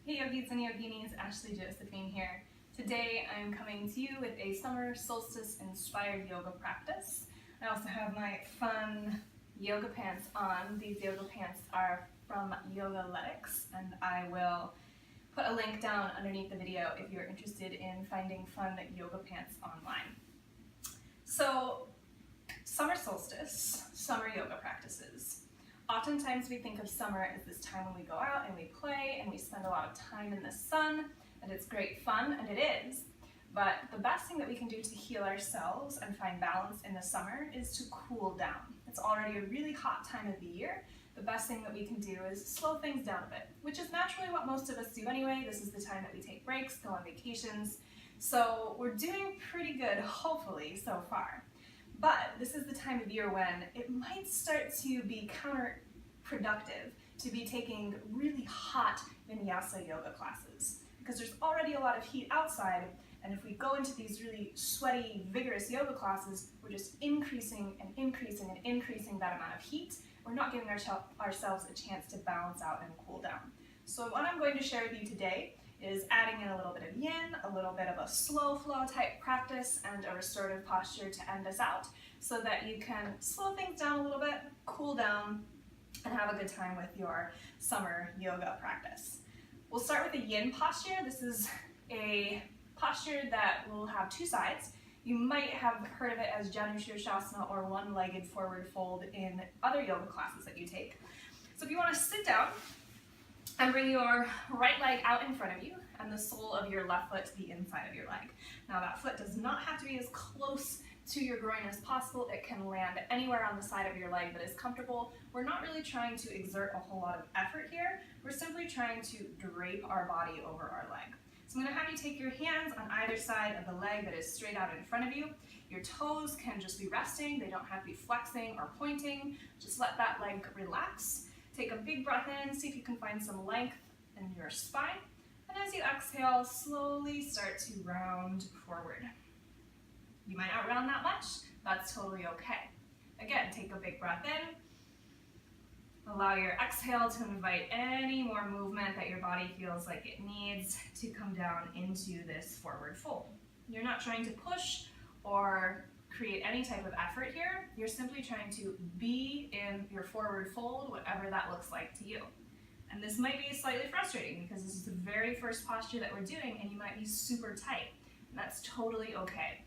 Hey yogis and yoginis, Ashley Josephine here. Today I'm coming to you with a summer solstice inspired yoga practice. I also have my fun yoga pants on. These yoga pants are from Yogaletics, and I will put a link down underneath the video if you're interested in finding fun yoga pants online. So, summer solstice, summer yoga practices. Oftentimes we think of summer as this time when we go out and we play and we spend a lot of time in the sun, and it's great fun, and it is. But the best thing that we can do to heal ourselves and find balance in the summer is to cool down. It's already a really hot time of the year. The best thing that we can do is slow things down a bit, which is naturally what most of us do anyway. This is the time that we take breaks, go on vacations. So we're doing pretty good, hopefully, so far. But this is the time of year when it might start to be counterproductive to be taking really hot vinyasa yoga classes, because there's already a lot of heat outside, and if we go into these really sweaty, vigorous yoga classes, we're just increasing and increasing and increasing that amount of heat. We're not giving ourselves a chance to balance out and cool down. So what I'm going to share with you today is adding in a little bit of yin, a little bit of a slow flow type practice, and a restorative posture to end us out, so that you can slow things down a little bit, cool down, and have a good time with your summer yoga practice. We'll start with a yin posture. This is a posture that will have two sides. You might have heard of it as Janu Shirshasana or one-legged forward fold in other yoga classes that you take. So if you want to sit down and bring your right leg out in front of you and the sole of your left foot to the inside of your leg. Now that foot does not have to be as close to your groin as possible. It can land anywhere on the side of your leg that is comfortable. We're not really trying to exert a whole lot of effort here. We're simply trying to drape our body over our leg. So I'm going to have you take your hands on either side of the leg that is straight out in front of you. Your toes can just be resting. They don't have to be flexing or pointing. Just let that leg relax. Take a big breath in, see if you can find some length in your spine. And as you exhale, slowly start to round forward. You might not round that much. That's totally okay. Again, take a big breath in. Allow your exhale to invite any more movement that your body feels like it needs to come down into this forward fold. You're not trying to push or create any type of effort here. You're simply trying to be in your forward fold, whatever that looks like to you. And this might be slightly frustrating because this is the very first posture that we're doing and you might be super tight. And that's totally okay.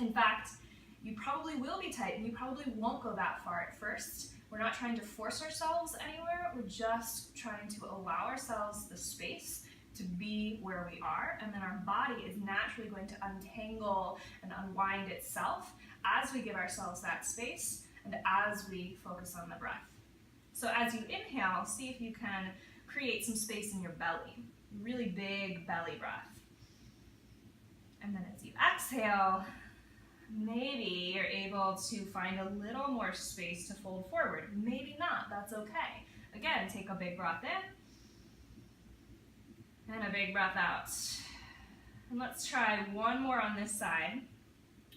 In fact, you probably will be tight and you probably won't go that far at first. We're not trying to force ourselves anywhere. We're just trying to allow ourselves the space to be where we are, and then our body is naturally going to untangle and unwind itself as we give ourselves that space and as we focus on the breath. So as you inhale, see if you can create some space in your belly. Really big belly breath. And then as you exhale, maybe you're able to find a little more space to fold forward. Maybe not, that's okay. Again, take a big breath in and a big breath out. And let's try one more on this side.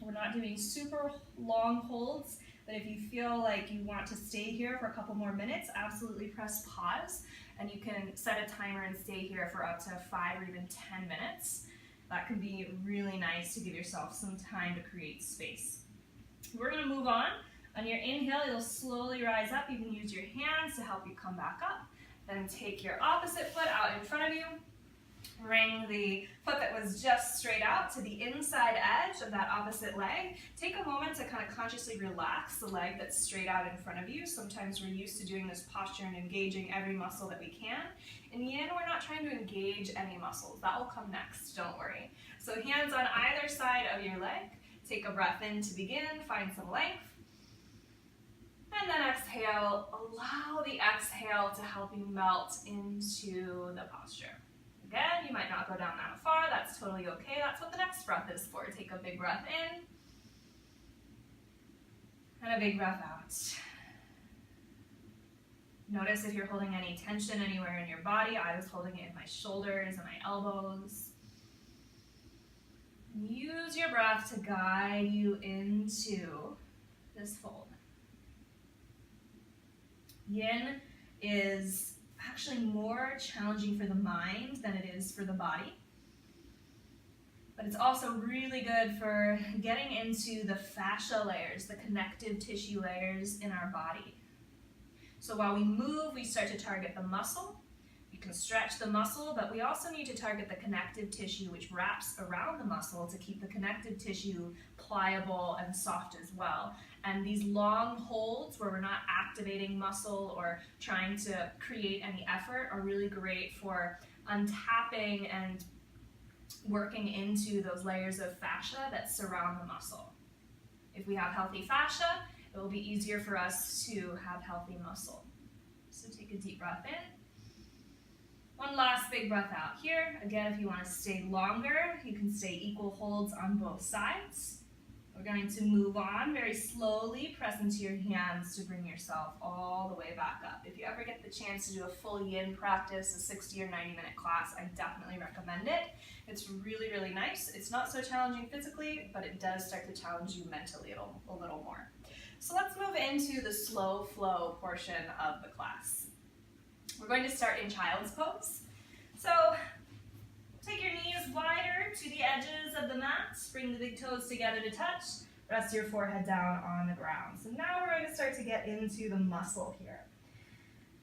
We're not doing super long holds, but if you feel like you want to stay here for a couple more minutes, absolutely press pause, and you can set a timer and stay here for up to 5 or even 10 minutes. That can be really nice to give yourself some time to create space. We're going to move on. On your inhale, you'll slowly rise up. You can use your hands to help you come back up. Then take your opposite foot out in front of you. Bring the foot that was just straight out to the inside edge of that opposite leg. Take a moment to kind of consciously relax the leg that's straight out in front of you. Sometimes we're used to doing this posture and engaging every muscle that we can. In yin, we're not trying to engage any muscles. That will come next, don't worry. So hands on either side of your leg. Take a breath in to begin, find some length. And then exhale. Allow the exhale to help you melt into the posture. Again, you might not go down that far. That's totally okay. That's what the next breath is for. Take a big breath in and a big breath out. Notice if you're holding any tension anywhere in your body. I was holding it in my shoulders and my elbows. Use your breath to guide you into this fold. Yin is actually more challenging for the mind than it is for the body. But it's also really good for getting into the fascia layers, the connective tissue layers in our body. So while we move, we start to target the muscle. You can stretch the muscle, but we also need to target the connective tissue, which wraps around the muscle to keep the connective tissue pliable and soft as well. And these long holds where we're not activating muscle or trying to create any effort are really great for untapping and working into those layers of fascia that surround the muscle. If we have healthy fascia, it will be easier for us to have healthy muscle. So take a deep breath in. One last big breath out here. Again, if you want to stay longer, you can stay equal holds on both sides. We're going to move on very slowly. Press into your hands to bring yourself all the way back up. If you ever get the chance to do a full yin practice, a 60 or 90-minute class, I definitely recommend it. It's really, really nice. It's not so challenging physically, but it does start to challenge you mentally a little more. So let's move into the slow flow portion of the class. We're going to start in child's pose. So take your knees wider to the edges of the mat. Bring the big toes together to touch. Rest your forehead down on the ground. So now we're going to start to get into the muscle here.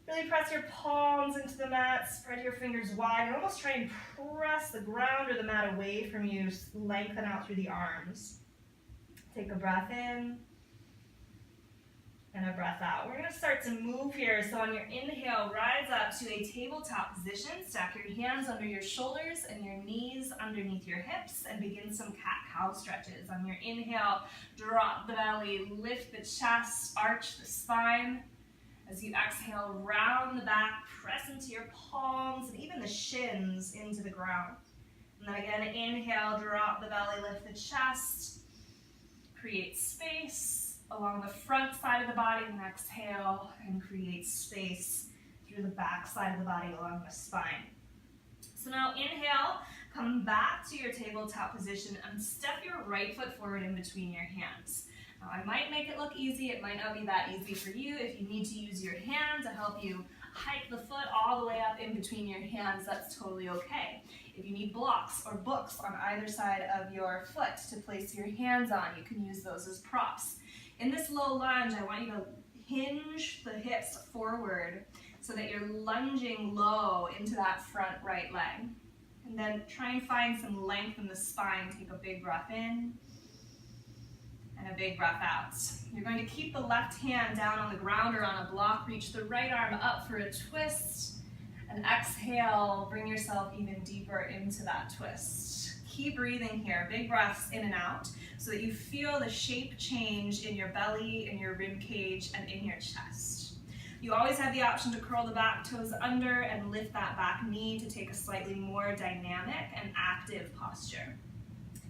Really press your palms into the mat. Spread your fingers wide and almost try and press the ground or the mat away from you. Lengthen out through the arms. Take a breath in. And a breath out. We're going to start to move here. So on your inhale, rise up to a tabletop position. Stack your hands under your shoulders and your knees underneath your hips and begin some cat-cow stretches. On your inhale, drop the belly, lift the chest, arch the spine. As you exhale, round the back, press into your palms and even the shins into the ground. And then again, inhale, drop the belly, lift the chest, create space along the front side of the body, and exhale and create space through the back side of the body along the spine. So now inhale, come back to your tabletop position and step your right foot forward in between your hands. Now I might make it look easy, it might not be that easy for you. If you need to use your hand to help you hike the foot all the way up in between your hands, that's totally okay. If you need blocks or books on either side of your foot to place your hands on, you can use those as props. In this low lunge, I want you to hinge the hips forward so that you're lunging low into that front right leg. And then try and find some length in the spine. Take a big breath in and a big breath out. You're going to keep the left hand down on the ground or on a block. Reach the right arm up for a twist. And exhale, bring yourself even deeper into that twist. Keep breathing here, big breaths in and out, so that you feel the shape change in your belly, in your rib cage, and in your chest. You always have the option to curl the back toes under and lift that back knee to take a slightly more dynamic and active posture.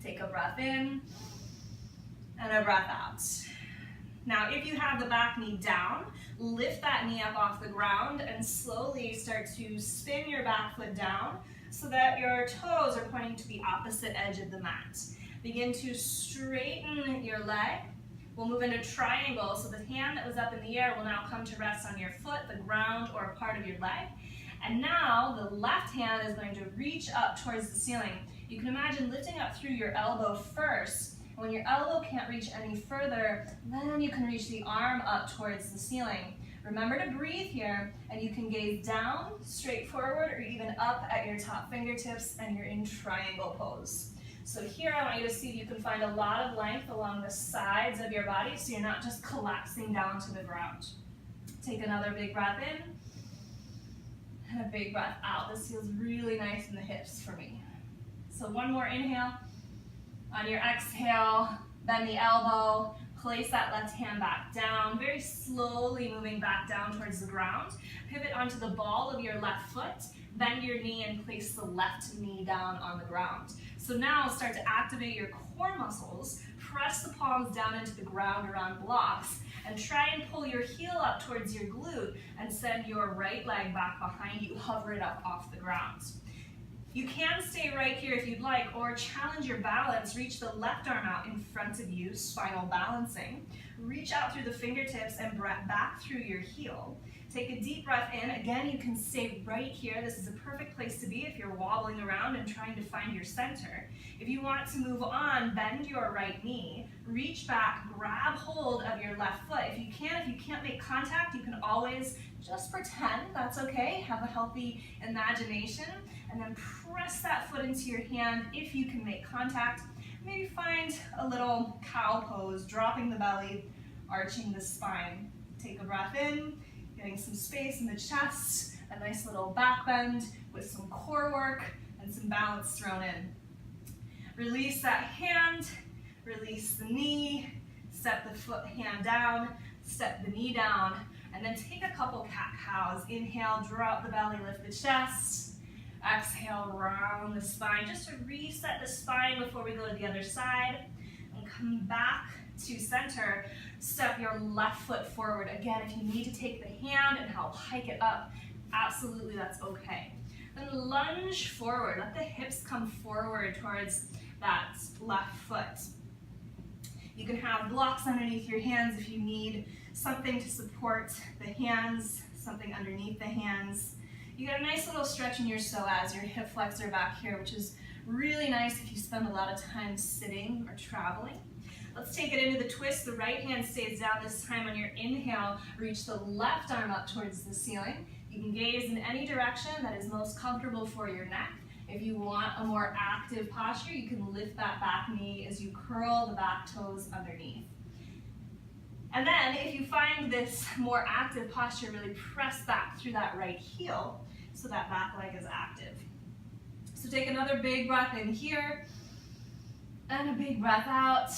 Take a breath in and a breath out. Now, if you have the back knee down, lift that knee up off the ground and slowly start to spin your back foot down so that your toes are pointing to the opposite edge of the mat. Begin to straighten your leg. We'll move into triangle, so the hand that was up in the air will now come to rest on your foot, the ground, or a part of your leg. And now the left hand is going to reach up towards the ceiling. You can imagine lifting up through your elbow first. When your elbow can't reach any further, then you can reach the arm up towards the ceiling. Remember to breathe here, and you can gaze down, straight forward, or even up at your top fingertips, and you're in triangle pose. So here I want you to see if you can find a lot of length along the sides of your body so you're not just collapsing down to the ground. Take another big breath in, and a big breath out. This feels really nice in the hips for me. So one more inhale. On your exhale, bend the elbow, place that left hand back down, very slowly moving back down towards the ground. Pivot onto the ball of your left foot, bend your knee and place the left knee down on the ground. So now start to activate your core muscles, press the palms down into the ground around blocks, and try and pull your heel up towards your glute and send your right leg back behind you, hover it up off the ground. You can stay right here if you'd like, or challenge your balance. Reach the left arm out in front of you, spinal balancing. Reach out through the fingertips and back through your heel. Take a deep breath in. Again, you can stay right here. This is a perfect place to be if you're wobbling around and trying to find your center. If you want to move on, bend your right knee, reach back, grab hold of your left foot. If you can't make contact, you can always just pretend, that's okay. Have a healthy imagination, and then press that foot into your hand if you can make contact. Maybe find a little cow pose, dropping the belly, arching the spine. Take a breath in, getting some space in the chest, a nice little back bend with some core work and some balance thrown in. Release that hand, release the knee, step the foot hand down, step the knee down, and then take a couple cat-cows. Inhale, drop the belly, lift the chest. Exhale, round the spine, just to reset the spine before we go to the other side. And come back to center. Step your left foot forward. Again, if you need to take the hand and help hike it up, absolutely, that's okay. Then lunge forward. Let the hips come forward towards that left foot. You can have blocks underneath your hands if you need something to support the hands, something underneath the hands. You get a nice little stretch in your psoas, your hip flexor back here, which is really nice if you spend a lot of time sitting or traveling. Let's take it into the twist. The right hand stays down this time. On your inhale, reach the left arm up towards the ceiling. You can gaze in any direction that is most comfortable for your neck. If you want a more active posture, you can lift that back knee as you curl the back toes underneath. And then if you find this more active posture, really press back through that right heel so that back leg is active. So take another big breath in here and a big breath out.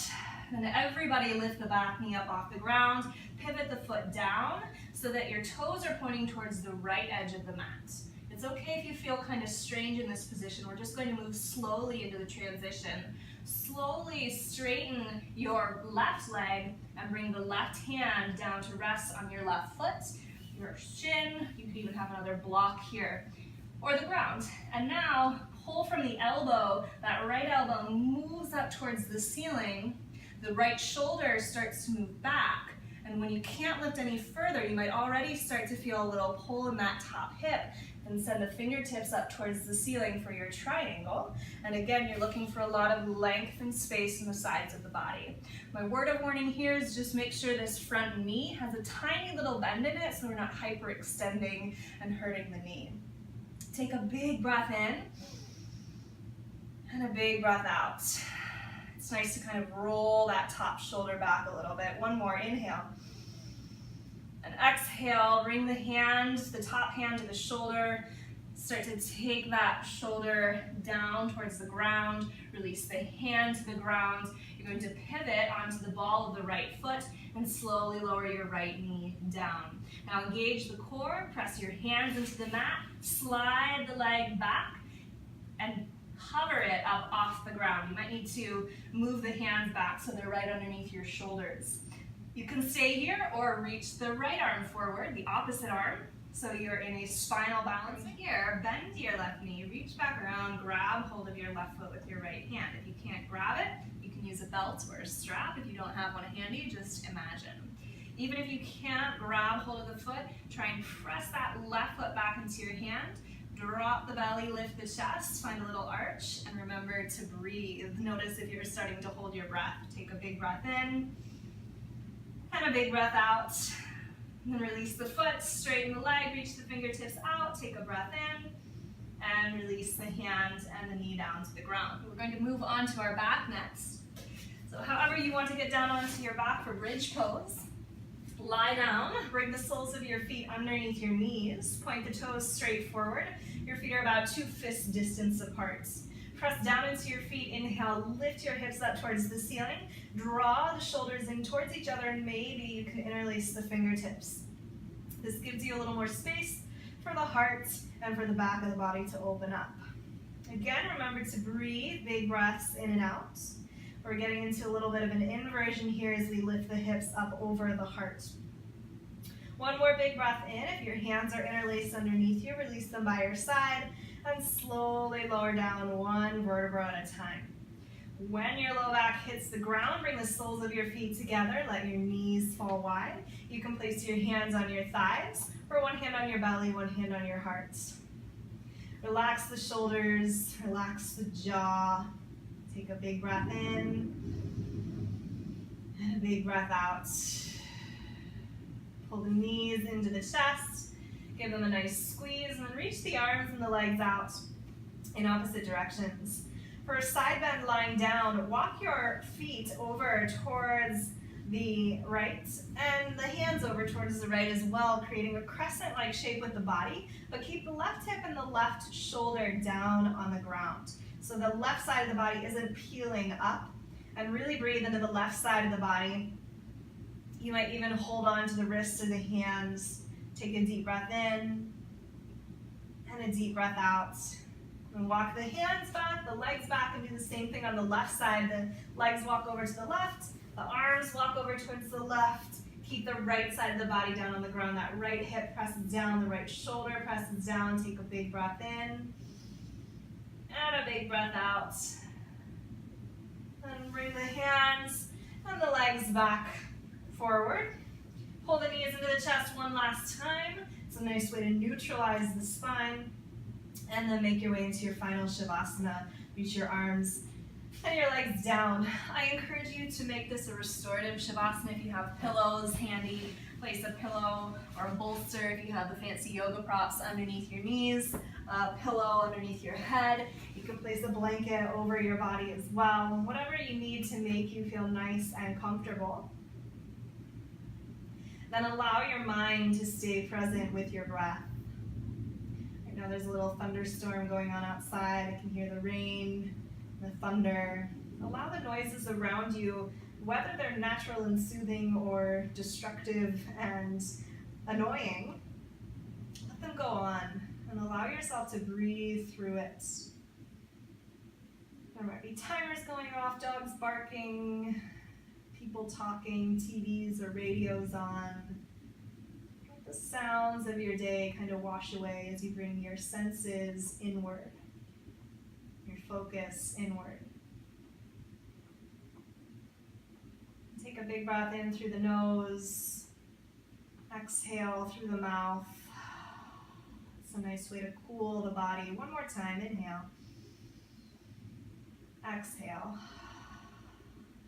And everybody lift the back knee up off the ground. Pivot the foot down so that your toes are pointing towards the right edge of the mat. It's okay if you feel kind of strange in this position. We're just going to move slowly into the transition. Slowly straighten your left leg and bring the left hand down to rest on your left foot, your shin. You could even have another block here, or the ground. And now pull from the elbow. That right elbow moves up towards the ceiling. The right shoulder starts to move back. And when you can't lift any further, you might already start to feel a little pull in that top hip. And send the fingertips up towards the ceiling for your triangle. And again, you're looking for a lot of length and space in the sides of the body. My word of warning here is just make sure this front knee has a tiny little bend in it so we're not hyperextending and hurting the knee. Take a big breath in and a big breath out. It's nice to kind of roll that top shoulder back a little bit. One more, inhale. And exhale, bring the hand, the top hand to the shoulder. Start to take that shoulder down towards the ground. Release the hand to the ground. You're going to pivot onto the ball of the right foot and slowly lower your right knee down. Now engage the core, press your hands into the mat, slide the leg back, and hover it up off the ground. You might need to move the hands back so they're right underneath your shoulders. You can stay here or reach the right arm forward, the opposite arm, so you're in a spinal balance. Here, bend your left knee, reach back around, grab hold of your left foot with your right hand. If you can't grab it, you can use a belt or a strap. If you don't have one handy, just imagine. Even if you can't grab hold of the foot, try and press that left foot back into your hand. Drop the belly, lift the chest, find a little arch, and remember to breathe. Notice if you're starting to hold your breath. Take a big breath in. And a big breath out. And then release the foot, straighten the leg, reach the fingertips out, take a breath in, and release the hand and the knee down to the ground. We're going to move on to our back next. So however you want to get down onto your back for bridge pose, lie down, bring the soles of your feet underneath your knees, point the toes straight forward. Your feet are about 2 fist distance apart. Press down into your feet, inhale, lift your hips up towards the ceiling, draw the shoulders in towards each other, and maybe you can interlace the fingertips. This gives you a little more space for the heart and for the back of the body to open up. Again, remember to breathe, big breaths in and out. We're getting into a little bit of an inversion here as we lift the hips up over the heart. One more big breath in. If your hands are interlaced underneath you, release them by your side and slowly lower down one vertebra at a time. When your low back hits the ground, bring the soles of your feet together. Let your knees fall wide. You can place your hands on your thighs, or one hand on your belly, one hand on your heart. Relax the shoulders, relax the jaw. Take a big breath in, and a big breath out. Pull the knees into the chest, give them a nice squeeze, and then reach the arms and the legs out in opposite directions. For a side bend lying down, walk your feet over towards the right and the hands over towards the right as well, creating a crescent-like shape with the body, but keep the left hip and the left shoulder down on the ground. So the left side of the body isn't peeling up, and really breathe into the left side of the body. You might even hold on to the wrists or the hands. Take a deep breath in and a deep breath out. And walk the hands back, the legs back, and do the same thing on the left side. The legs walk over to the left, the arms walk over towards the left. Keep the right side of the body down on the ground. That right hip presses down, the right shoulder presses down. Take a big breath in and a big breath out. And bring the hands and the legs back forward. Pull the knees into the chest one last time. It's a nice way to neutralize the spine. And then make your way into your final Shavasana. Reach your arms and your legs down. I encourage you to make this a restorative Shavasana. If you have pillows handy, place a pillow or a bolster. If you have the fancy yoga props underneath your knees, a pillow underneath your head. You can place a blanket over your body as well. Whatever you need to make you feel nice and comfortable. Then allow your mind to stay present with your breath. Now there's a little thunderstorm going on outside. I can hear the rain, the thunder. Allow the noises around you, whether they're natural and soothing or destructive and annoying, let them go on and allow yourself to breathe through it. There might be timers going off, dogs barking, people talking, TVs or radios on. The sounds of your day kind of wash away as you bring your senses inward, your focus inward. Take a big breath in through the nose, exhale through the mouth. It's a nice way to cool the body. One more time, inhale, exhale.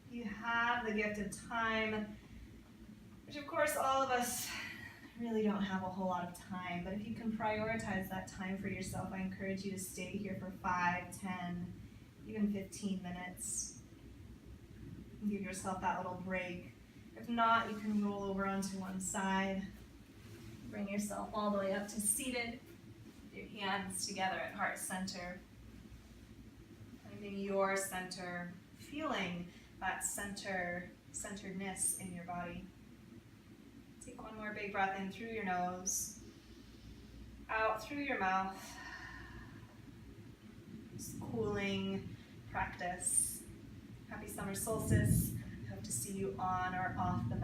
You have the gift of time, which of course all of us really don't have a whole lot of time, but if you can prioritize that time for yourself, I encourage you to stay here for 5, 10, even 15 minutes. And give yourself that little break. If not, you can roll over onto one side. Bring yourself all the way up to seated. Your hands together at heart center. Finding your center, feeling that centeredness in your body. Take one more big breath in through your nose, out through your mouth. Just cooling practice. Happy summer solstice. I hope to see you on or off the